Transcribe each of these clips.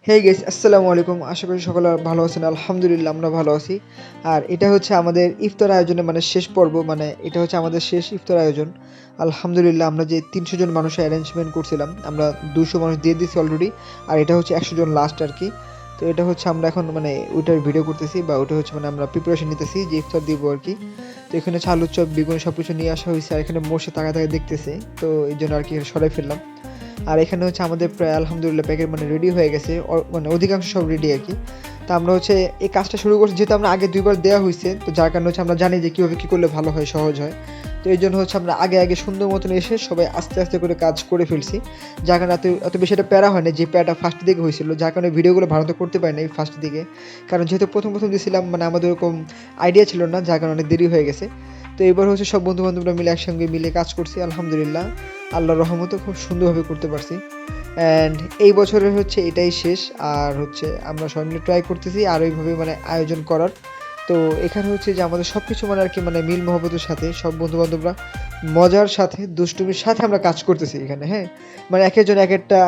Hey guys, আসসালামু আলাইকুম। আশা করি সকলে ভালো আছেন। আলহামদুলিল্লাহ আমরা ভালো আছি। আর এটা হচ্ছে আমাদের ইফতার আয়োজনের শেষ পর্ব, এটা হচ্ছে আমাদের শেষ ইফতার আয়োজন। আলহামদুলিল্লাহ আমরা যে ৩০০ জন মানুষের অ্যারেঞ্জমেন্ট করছিলাম, আমরা ২০০ মানুষ দিয়ে দিছি অলরেডি। আর এটা হচ্ছে ১০০ জন লাস্ট আরকি। তো এটা হচ্ছে আমরা এখন ওইটার ভিডিও করতেছি, বা ওটা হচ্ছে আমরা প্রিপারেশন নিতেছি যে ইফতার দিব আরকি। তো এখানে চাল, চপ, বেগুন সবকিছু নিয়ে আসা হইছে। আর এখানে মোর্শে তাকায়, তাকায় দেখতেছে। তো এইজন্য আরকি সরাই ফেললাম। আর এখানে হচ্ছে আমাদের প্রায় আলহামদুলিল্লাহ প্যাকেট রেডি হয়ে গেছে, অধিকাংশ সব রেডি আর কি। তো আমরা হচ্ছে এই কাজটা শুরু করছি, যেহেতু আমরা আগে ২ বার দেওয়া হয়েছে, তো যার কারণে হচ্ছে আমরা জানি যে কীভাবে কী করলে ভালো হয়, সহজ হয়। তো এই জন্য হচ্ছে আমরা আগে আগে সুন্দর মতন এসে সবাই আস্তে আস্তে করে কাজ করে ফেলছি, যার কারণে এত বেশি একটা প্যারা হয় না। যে প্যারাটা ফার্স্ট দিকে হয়েছিল, যার কারণে ভিডিওগুলো ভালো তো করতে পারি না এই ফার্স্ট দিকে, কারণ যেহেতু প্রথম প্রথম দিয়েছিলাম, আমাদের ওরকম আইডিয়া ছিল না, যার কারণে দেরি হয়ে গেছে। তো এবার হচ্ছে সব বন্ধু বান্ধবরা মিলে একসঙ্গে মিলে কাজ করছি, আলহামদুলিল্লাহ আল্লাহর রহমতে খুব সুন্দরভাবে করতে পারছি। অ্যান্ড এই বছরের হচ্ছে এটাই শেষ। আর হচ্ছে আমরা সবাই মিলে ট্রাই করতেছি আর ওইভাবে আয়োজন করার। তো এখানে হচ্ছে যে আমাদের সব কিছু আর কি মিল মহব্বতের সাথে সব বন্ধু বান্ধবরা মজার সাথে দুষ্টুমির সাথে আমরা কাজ করতেছি এখানে, হ্যাঁ। এক একজন এক একটা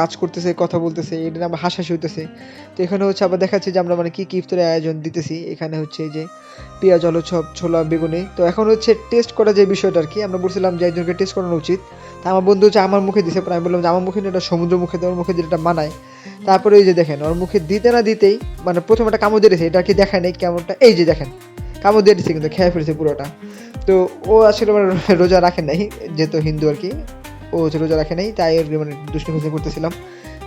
কাজ করতেছে, কথা বলতেছে, এটা নিয়ে আমরা হাসাহাসি হইতেছে। তো এখানে হচ্ছে আবার দেখাচ্ছে যে আমরা কি কি ইফতারের আয়োজন দিতেছি। এখানে হচ্ছে এই যে পেঁয়াজ, আলু চপ, ছোলা, বেগুনি। তো এখন হচ্ছে টেস্ট করা যে বিষয়টা আর কি, আমরা বলছিলাম যে একজনকে টেস্ট করানো উচিত। তা আমার বন্ধু হচ্ছে আমার মুখে দিছে, পরে আমি বললাম যে আমার মুখে না, এটা সমুদ্র মুখে দেয়, ওর মুখে দিলে এটা মানায়। তারপরে এই যে দেখেন, ওর মুখে দিতে না দিতেই প্রথম একটা কামড় দিয়ে দিয়েছে, এটা আর কি দেখায় নাই কেমনটা, এই যে দেখেন কামড় দিয়ে দিচ্ছে, কিন্তু খেয়ে ফেলেছে পুরোটা। তো ও আসলে রোজা রাখে নাই, যেহেতু হিন্দু আর কি, ও হচ্ছে রোজা রাখে নাই, তাই আর দুষ্টুমি করতেছিলাম।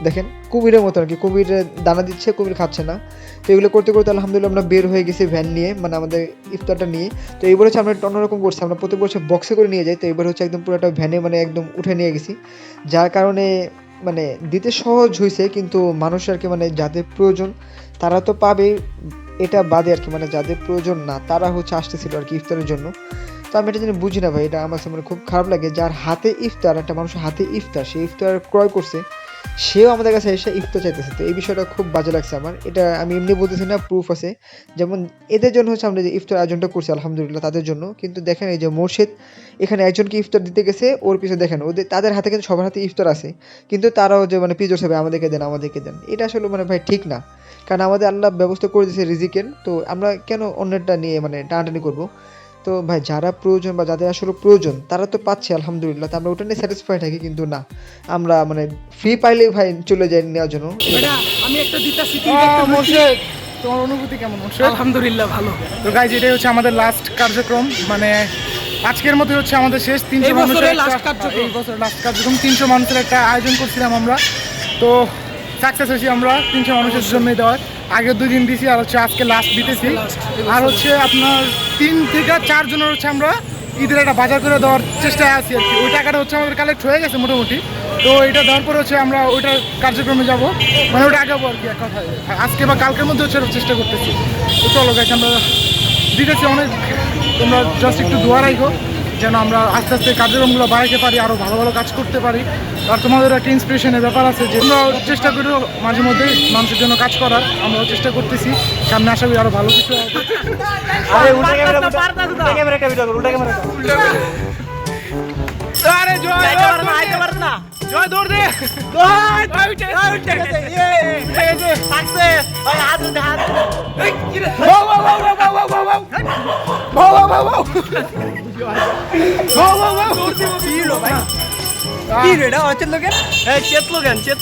দেখেন কুমিরের মতো আর কি, কুমিরের দানা দিচ্ছে, কুমির খাচ্ছে না। তো এগুলো করতে করতে আলহামদুলিল্লাহ আমরা বের হয়ে গেছি ভ্যান নিয়ে, আমাদের ইফতারটা নিয়ে। তো এইবার হচ্ছে আমরা একটু অন্যরকম করছি, আমরা প্রত্যেক বছর বক্সে করে নিয়ে যাই, তো এবার হচ্ছে একদম পুরোটা ভ্যানে একদম উঠে নিয়ে গেছি, যার কারণে দিতে সহজ হয়েছে। কিন্তু মানুষ আর কি যাদের প্রয়োজন তারা তো পাবে, এটা বাদে আর কি যাদের প্রয়োজন না তারা হচ্ছে আসতেছিল আর কি ইফতারের জন্য। তো আমি এটা জিনিস বুঝি না ভাই, এটা আমার কাছে খুব খারাপ লাগে। যার হাতে ইফতার, একটা মানুষের হাতে ইফতার, সে ইফতার ক্রয় করছে, সেও আমাদের কাছে এসে ইফতার চাইতেছে। তো এই বিষয়টা খুব বাজে লাগছে আমার। এটা আমি এমনি বলতেছি না, প্রুফ আছে। যেমন এদের জন্য হচ্ছে আমরা যে ইফতার আয়োজনটা করছি আলহামদুলিল্লাহ তাদের জন্য, কিন্তু দেখেন এই যে মোর্শেদ এখানে একজনকে ইফতার দিতে গেছে, ওর পিছনে দেখেন তাদের হাতে কিন্তু সবার হাতে ইফতার আছে, কিন্তু তারাও যে পিজোর সাহেব আমাদেরকে দেন, আমাদেরকে দেন, এটা আসলে ভাই ঠিক না। কারণ আমাদের আল্লাহ ব্যবস্থা করে দিয়েছে রিজিকের, তো আমরা কেন অন্যেরটা নিয়ে টানাটানি করবো? তো ভাই যারা প্রয়োজন বা যাদের আসলে প্রয়োজন তারা তো পাচ্ছে আলহামদুলিল্লাহ, তো আমরা ওটা নিয়ে স্যাটিসফাই থাকি। কিন্তু না, আমরা ফ্রি পাইলেই ভাই চলে যাই নেওয়ার জন্য। আমি একটা দিতাছি, তুই একটা মোর্শেদ, তোমার অনুভূতি কেমন মোর্শেদ? আলহামদুলিল্লাহ ভালো। তো গাইজ এটাই হচ্ছে আমাদের লাস্ট কার্যক্রম, আজকের মতো হচ্ছে আমাদের শেষ 300 মানুষের লাস্ট কার্যক্রম, এই বছর লাস্ট কার্যক্রম। 300 মানুষের একটা আয়োজন করছিলাম আমরা, তো সাকসেস হয়েছি আমরা 300 মানুষের জন্যই দেওয়ার। আগের 2 দিন দিছি, আর হচ্ছে আজকে লাস্ট দিতেছি। আর হচ্ছে আপনার 3 থেকে 4 জনের হচ্ছে আমরা ঈদের একটা বাজার করে দেওয়ার চেষ্টায় আছি আর কি। ওই টাকাটা হচ্ছে আমাদের কালেক্ট হয়ে গেছে মোটামুটি। তো এটা দেওয়ার পরে হচ্ছে আমরা ওইটার কার্যক্রমে যাব, ওটা আগাবো আর কি, এক কথায় আজকে বা কালকের মধ্যে হচ্ছে চেষ্টা করতেছি। তো চলো গাইস, আমরা দিতেছি অনেক, তোমরা জাস্ট একটু দোয়া রাখো যেন আমরা আস্তে আস্তে কার্যক্রমগুলো বাড়াইতে পারি, আরও ভালো ভালো কাজ করতে পারি। আর তোমাদের একটা ইন্সপিরেশনের ব্যাপার আছে যে আমরা চেষ্টা করি মাঝে মধ্যে মানুষের জন্য কাজ করার, আমরাও চেষ্টা করতেছি। সামনে আশা করি আরও ভালো কিছু হবে। জয় দৌড় দে,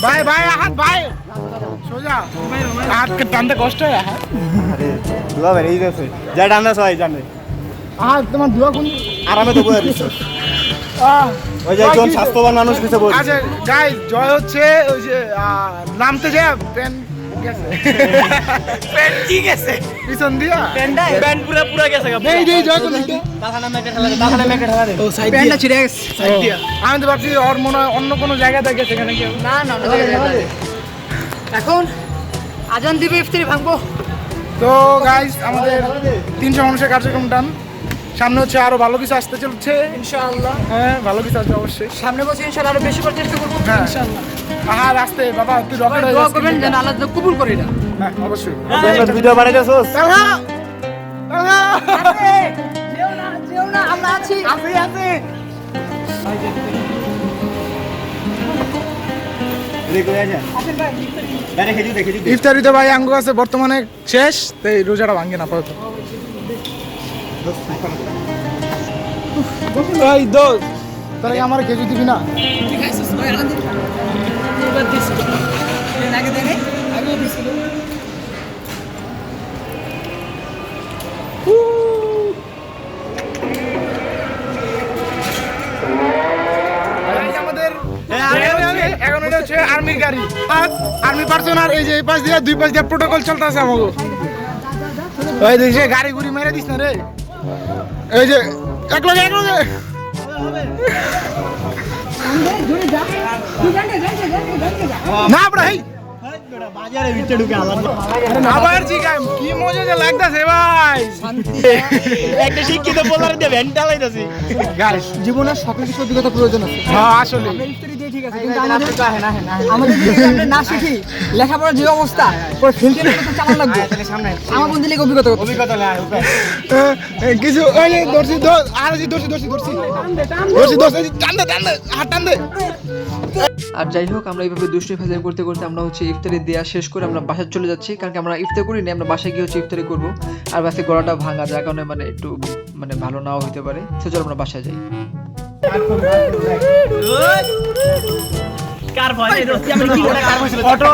ভাই ভাই হাত ভাই সোজা হাত টানতে কষ্ট হয়। আরে দুয়া বেরিয়ে গেছে, যা টান্না সবাই জানে। তোমার দুয়া কোন আরামে তো বয়ে দিচ্ছে। ওই যে একজন স্বাস্থ্যবান মানুষ কিছু বলছে। আচ্ছা গাইস, জয় হচ্ছে ওই যে নামতে যায় পেন গেছে, পেন কি গেছে পিছন দিয়া, প্যান্ট পুরো পুরো গেছে গা। এই যে জয় কোন দাখানা মেকে ঠেলা দে। ও সাইড প্যানটা ছিড়ে গেছে সাইড দিয়া। আমি তো ভাবছি ওর মনে হয় অন্য কোনো জায়গাতে গেছে, এখানে কি না না এখন আজান দিবে, ইফতারি ভাঙবো। তো গাইস আমাদের 300 মানুষের কার্যক্রম ডান। সামনে হচ্ছে আরো ভালো কিছু আসতে চলছে ইনশাআল্লাহ। হ্যাঁ ভালো কিছু আসবে অবশ্যই সামনে বছর ইনশাআল্লাহ আরো বেশি করার চেষ্টা করবো হ্যাঁ। ইনশাআল্লাহ। আর আসতে বাবা তুই রকেট হয়ে দোয়া যাচ্ছিস। করবেন যেন আল্লাহ যেন কবুল করে এটা। হ্যাঁ অবশ্যই। ভিডিও বানাইতেছস? যেও না আমরা আছি। ইফতারিতে ভাই আঙ্গু আছে বর্তমানে শেষ, তো এই রোজাটা ভাঙে না আপাতত। ভাই দোস্ত তাহলে কি আমার খেজুর দিবি না? এখন এটা হচ্ছে আর্মির গাড়ি, আর্মি পার্সন, আর এই যে এই পাশ দিয়ে দুই পাশ দিয়ে প্রোটোকল চলতেছে আমাকে। ওই দেখছে গাড়ি গুড়ি মেরে দিস না রে, এই যে একলগে না ভাই আবার জিগাম কি মজা যে লাগতাছে ভাই, একটা শিক্ষিত বলার দিয়ে ভ্যান চালাইতাছি। গাইস জীবনের সকল কিছু অভিজ্ঞতা প্রয়োজন আছে। হ্যাঁ আসলে কিন্তু আমাদের যদি আমরা না শিখি, লেখাপড়ার যে অবস্থা পরে ফিল্ডে তো চালান লাগবে। আমার বন্ধু লেগে অভিজ্ঞতা করতে কিছু ওই যে দর্শি আর জি দর্শি টান দে হাত টান দে। আর যাই হোক, আমরা এইভাবে দুষ্টু ফাজলামি করতে করতে আমরা হচ্ছে ইফতারি দেওয়া শেষ করে আমরা বাসায় চলে যাচ্ছি, কারণ কি আমরা ইফতার করি না, আমরা বাসায় গিয়ে হচ্ছে ইফতারি করবো। আর বাসে গলাটা ভাঙা, যার কারণে মানে একটু মানে ভালো নাও হতে পারে। তো চলো আমরা বাসায় যাই। অটো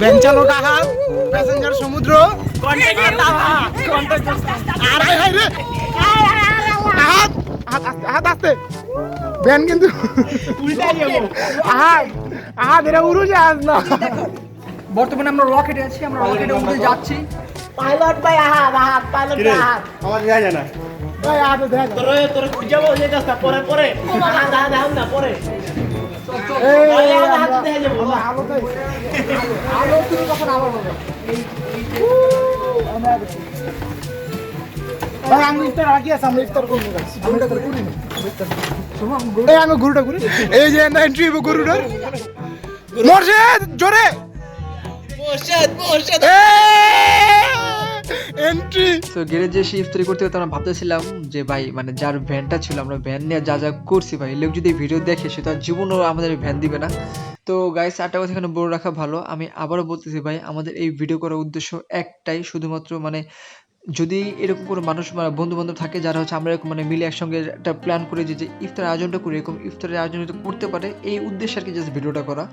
ভ্যান চালক আহাত, প্যাসেঞ্জার সমুদ্র, হাত আসতে ভ্যান কিন্তু আহাত এরা উড়ু যাস না। বর্তমানে আমরা রকেটে আছি, আমরা রকেটে উঠতে যাচ্ছি। আমার দেখা যায় না। তোর খুঁজাবো যে কাজটা পরে পরে না পরে আলো তুমি কখন আবার হবে? ভাই আমি ইফতার আগে আছে, আমরা ইফতার করবো গাইস। এই আমি গরুটা ঘুরি, এই যে এন্ট্রি গরুটার মোরশেদ জোরে এন্ট্রি। তো গ্যারেজে এসে ইফতারি করতে করতে আমরা ভাবতেছিলাম যে ভাই মানে যার ভ্যানটা ছিল, আমরা ভ্যান নিয়ে যা যা করছি ভাই, লোক যদি ভিডিও দেখে সে তো আর জীবনও আমাদের ভ্যান দিবে না। তো গাইস আরেকটা কথা এখানে বলে রাখা ভালো, আমি আবারও বলতেছি ভাই, আমাদের এই ভিডিও করার উদ্দেশ্য একটাই, শুধুমাত্র মানে যদি এরকম কোনো মানুষ মানে বন্ধু বান্ধব থাকে যারা হচ্ছে আমরা এরকম মানে মিলে একসঙ্গে একটা প্ল্যান করে যে ইফতার আয়োজনটা করি, এরকম ইফতারের আয়োজন যদি করতে পারে, এই উদ্দেশ্যে আর কি জাস্ট ভিডিওটা করা।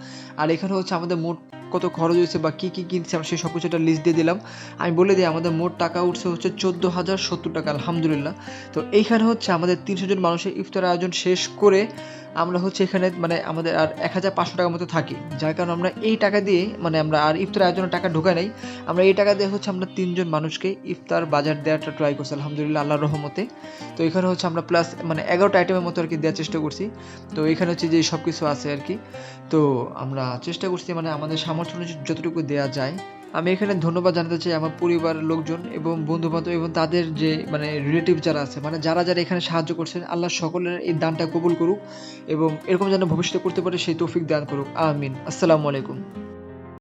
আর এখানে হচ্ছে আমাদের মোট কত খরচ হয়েছে বা কী কী কিনছি আমরা সেই সব কিছু একটা লিস্ট দিয়ে দিলাম। আমি বলে দিই আমাদের মোট টাকা উঠছে হচ্ছে 14,070 টাকা, আলহামদুলিল্লাহ। তো এইখানে হচ্ছে আমাদের 300 জন মানুষের ইফতার আয়োজন শেষ করে আমরা হচ্ছে এখানে মানে আমাদের আর 1,500 টাকার মতো থাকি, যার কারণে আমরা এই টাকা দিয়ে মানে আমরা আর ইফতার আয়োজনের টাকা ঢোকাই নাই, আমরা এই টাকা দিয়ে হচ্ছে আমরা 3 জন মানুষকে ইফতার বাজার দেওয়াটা ট্রাই করছি আলহামদুলিল্লাহ আল্লাহর রহমতে। তো এখানে হচ্ছে আমরা প্লাস মানে 11টা আইটেমের মতো আর কি দেওয়ার চেষ্টা করছি। তো এখানে হচ্ছে যে সব কিছু আছে আর কি, তো আমরা চেষ্টা করছি মানে আমাদের সামর্থ্য অনুযায়ী যতটুকু দেওয়া যায়। আমি এখানে ধন্যবাদ জানাতে চাই আমার পরিবারের লোকজন এবং বন্ধু বান্ধব এবং তাদের যে মানে রিলেটিভ যারা আছে, মানে যারা যারা এখানে সাহায্য করছেন, আল্লাহ সকলের এই দানটা কবুল করুক এবং এরকম যেন ভবিষ্যতে করতে পারে সেই তৌফিক দান করুক, আমিন। আসসালামু আলাইকুম।